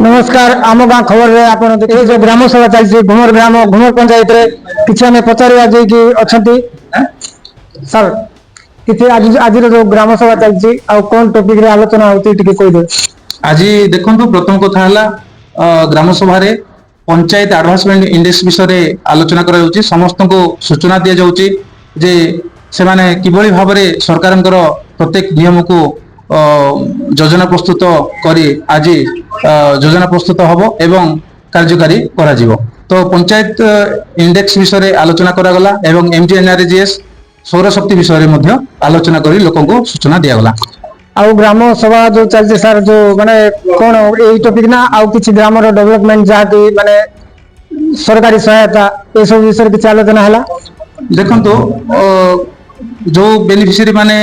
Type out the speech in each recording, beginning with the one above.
नमस्कार आम गाँ खबर रे आपण देखिए जो ग्राम सभा चलती घुमर ग्राम घुमर पंचायत रे किसी आम पचार कि अच्छा सर किसी आज आज जो ग्राम सभा चलती कौन टॉपिक रे आलोचना होती कहीदे। आज देखो प्रथम कथा है ग्राम सभा पंचायत एडवांसमेंट इंडेक्स विषय आलोचना कर समस्त को सूचना दि जाऊँगी जे से माने किभली भाव में सरकार प्रत्येक नियम को योजना प्रस्तुत करी आज योजना प्रस्तुत हम एवं कार्यकारी करा जीवो। तो पंचायत इंडेक्स विषय आलोचना करागला एवं एमजीएनआरजीएस सौर शक्ति विषय में आलोचना करी लोकों को सूचना दिगला। आउ ग्राम सभा जो चलती सर जो माने कौन यही टॉपिक ना आउ किसी ग्राम डेवलपमेंट जहाँ की माने सरकारी सहायता ये सब विषय किसी आलोचना है। देखो जो बेनिफिशियरी माने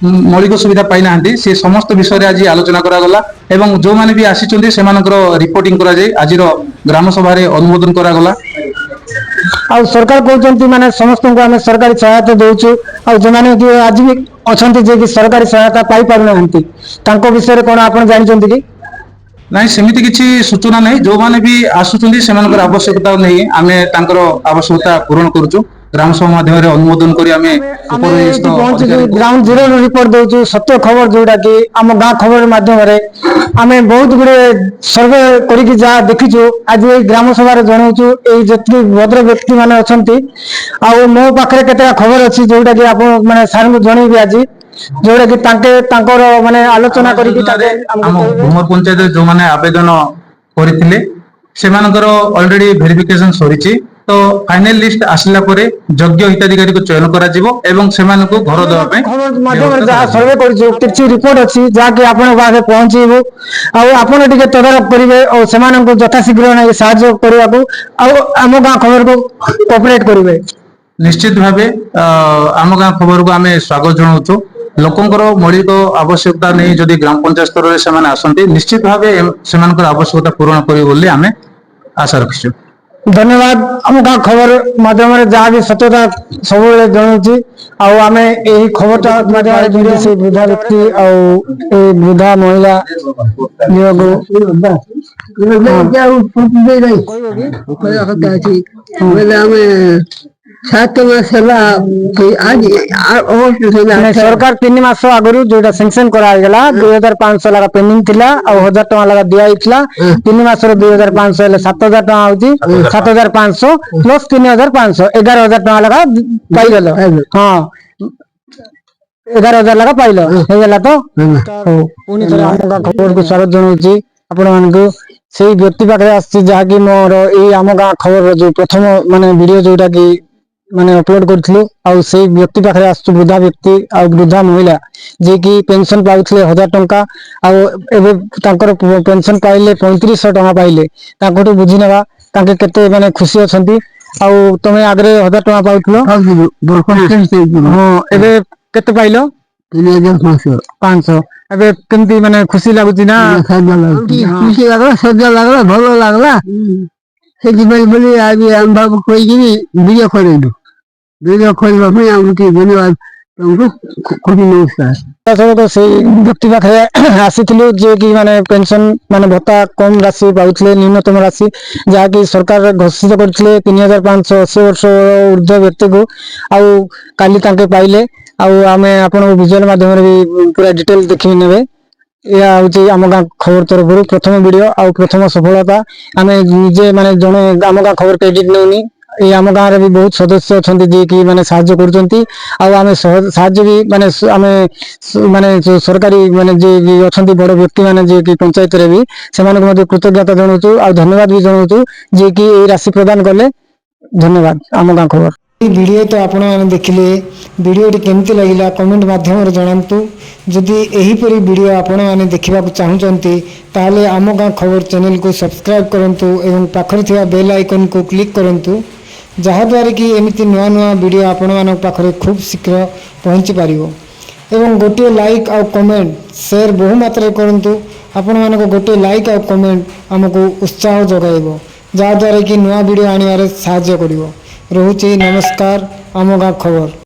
मौलिक सुविधा पाई ना से समस्त विषय आज आलोचना करागला एवं जो माने भी आसी रिपोर्टिंग करा जाय आज ग्राम सभा अनुमोदन करागला। आ सरकार कहते माने समस्त को आम सरकारी सहायता दौचु जो मैंने आज भी अच्छा जे कि सरकारी सहायता पाई पार विषय कौन आप जानते कि नहीं सेमती किसी सूचना नहीं जो माने भी आसुचंदी आवश्यकता नहीं आम आवश्यकता पूरण करुचु ग्राम सभा माध्यम अनुमोदन करी ग्राउंड जीरो रिपोर्ट दौचु सत्य खबर जोटा कि आम गाँ खबर माध्यम आम बहुत गुड़े सर्वे करके जहाँ देखीचु आज ये ग्राम सभा जनाऊँ ये भद्र व्यक्ति मैंने अच्छा मो पाखे केते खबर अच्छी जोटा कि आप मैंने सार को जनइबी आज जोटा कि माने आलोचना घुमर पंचायत जो माने आवेदन करथिले सेमानकर ऑलरेडी वेरिफिकेशन सरीची तो फाइनल लिस्ट आसला परे योग्य हिताधिकारी को चयन करा जिवो एवं सेमान को घर देवा पे खबर माध्यम जहाँ सर्वे करछु किछि रिपोर्ट अछि जहाँ कि आपण पाखे पहुंचीबो आ आपण टिके तदारक करिवे और सेमान को यथाशीघ्र नै सहायता करिवा को आ आम गाँ खबर को कोऑपरेट करिवे। निश्चित भावे आम गाँ खबर को आमे स्वागत जनाउछु लोकंकर मौलिक आवश्यकता नहीं जदि ग्राम पंचायत स्तर में से आसती निश्चित भाव से आवश्यकता पूरण करें आम आशा रखीचु। धन्यवाद आम गाँ खबर माध्यम जहाँ भी सत्यता सब जनाऊँ आम यही खबर माध्यम से वृद्धा व्यक्ति वृद्धा महिला सरकार 3 मास आगु जो सेंक्शन कराला 2500 लगा पेंडिंग थिला और 1000 टका लगा दिया 3 मास 2500 7000 टका होची 7500 प्लस 3500 11000 टका लगा पाइल। हाँ 11000 लगा पाइल हेगला तो पुनी थोड़ा आम खबर को स्वागत जनाऊँ आपण मानक से व्यक्ति पाखे आसी जहाँकि मोर ये आम गाँ खबर जो प्रथम माने वीडियो जोटा कि माने अपलोड करथिलु आ से व्यक्ति पाखे आसु वृद्धा व्यक्ति आ वृद्धा महिला जे कि पेंशन पाउथले 1000 टंका आ एबे तांकर पेंशन पाइले 3500 टंका पाइले तांकोटू बुझी नेबा तांके केते माने खुशी अछंती आ तमे आगरे 1000 टंका पाउथलो हां एबे केते पाइलो 3500 एबे केमती माने खुशी लागुची ना खुशी लागला सजा लागला भलो लागला से जीवन बोली आज हम बाबू कोई की वीडियो खोलबा में आमके धन्यवाद तुमको नमस्कार तो से व्यक्ति पाखे आसीथिलु जे कि माने पेंशन माने भत्ता कम राशि पाउथले न्यूनतम राशि जहाँ कि सरकार घोषित करथिले 3580 वर्ष ऊर्ध्व व्यक्ति को आउ काली तांके पाइले आउ आमे आपण विजुअल माध्यम रे पूरा डिटेल देखि नेबे या हूँ आम गाँ खबर तरफ प्रथम वीडियो आ प्रथम सफलता आम निजे माने जने आम गाँ खबर क्रेडिट नौनी ये आम गाँव रे भी बहुत सदस्य अच्छा जी कि माने साहाय्य करुँच भी माने आमे माने सरकारी माने जे अच्छा बड़ व्यक्ति माने जे कि पंचायत रे भी से कृतज्ञता जनाऊँ आ धन्यवाद भी जनाऊँ जे कि राशि प्रदान कले धन्यवाद आम गाँ खबर। वीडियो तो आपण मैंने देखिले वीडियो केमती लगिला कमेंट माध्यम जनातु जदि एहीपरी वीडियो आपण मैंने देखा चाहते ताले आम गाँ खबर चैनल को सब्सक्राइब करंतु एवं पाखरे थिबा बेल आइकन को क्लिक करंतु जहाँद्वारा कि एमती नुआ नुआ वीडियो आपण मानक पाखरे खूब शीघ्र पहुँची पारिबो एवं गोटे लाइक आ कमेंट शेयर बहु मात्रा करंतु आपण मानक गोटे लाइक आ कमेंट आमको उत्साह जगाइबो जहाँद्वारा कि नुआ वीडियो आनिबारे सहाय्य करिवो। रहुछि नमस्कार आम गाँ खबर।